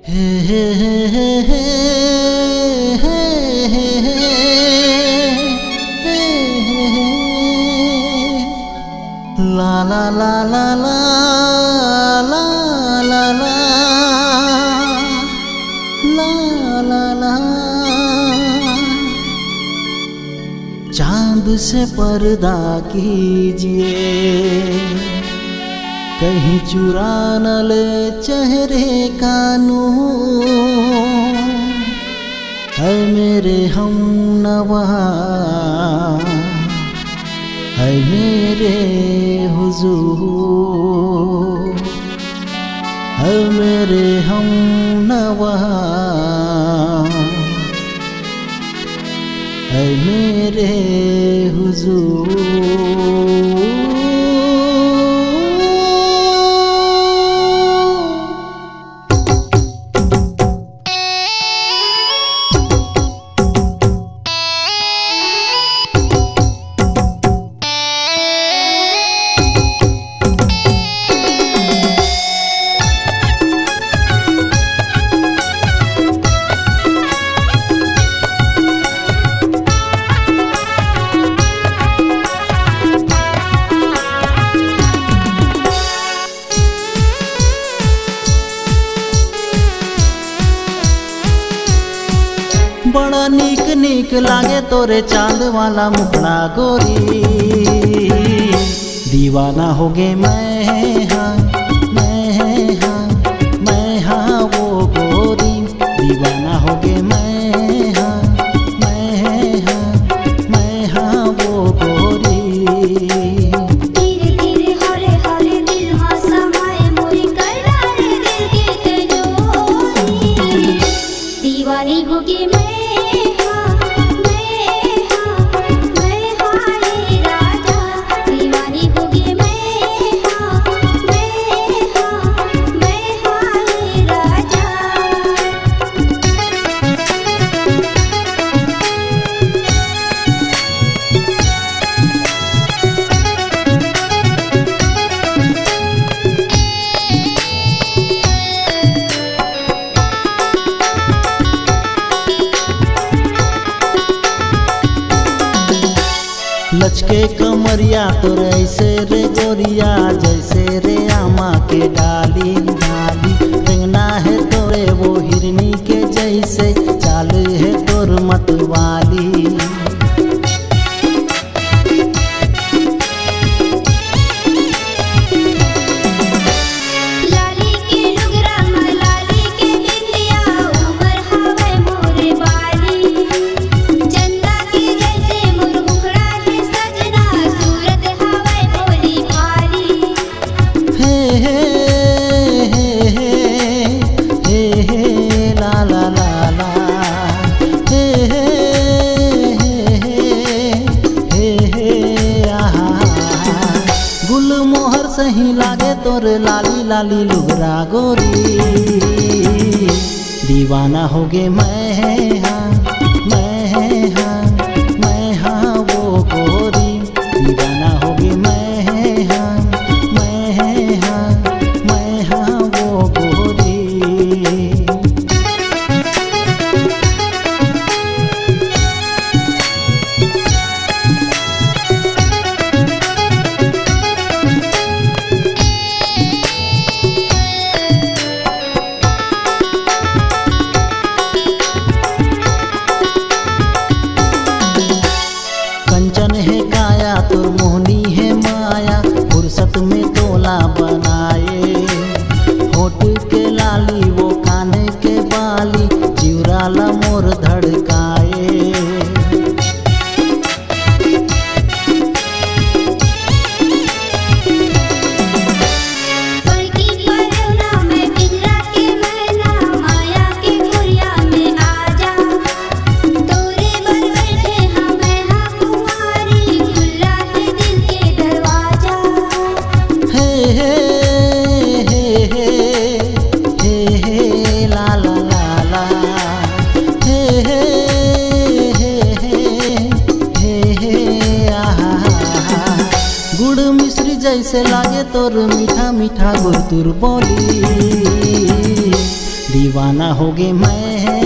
ला ला ला ला ला ला ला ला ला ला ला। चांद से पर्दा कीजिए, कहीं चुरा न ले चेहरे का नूर। है मेरे हमनवा, है मेरे हुजूर, है मेरे हमनवा, है मेरे हुजूर। बड़ा नीक नीक लागे तोरे चांद वाला मुखड़ा गोरी। दीवाना हो गे मैं हाँ, मैं हाँ, मैं हाँ वो गोरी। दीवाना हो गे मैं हाँ, मैं हाँ, मैं हाँ वो गोरी। धीरे धीरे हरे हरे दिल हाँ समाए मोरे करार दिल के तजोरी। दीवानी हो गे मैं लचके कमरिया तोर ऐसे रे गोरिया, जैसे रे आमा के डाली डाली। रेंगना है तोरे वो हिरनी के जैसे, चाल है तोर मतवाली। गुलमोहर सही लागे तोर लाली लाली लुगरा गोरी। दीवाना हो गे मैं हाँ, मैं हाँ, मैं हाँ वो गोरी। दीवाना हो गे मैं हाँ, मैं हाँ, मैं हाँ वो गोरी। तोर मोहनी है माया, फुर्सत में तोला बनाए। होठ के लाली वो काने के बाली, चिवराला मोर धड़काए। जैसे लागे तोर मीठा मीठा गुरतुर बोली। दीवाना होगी मैं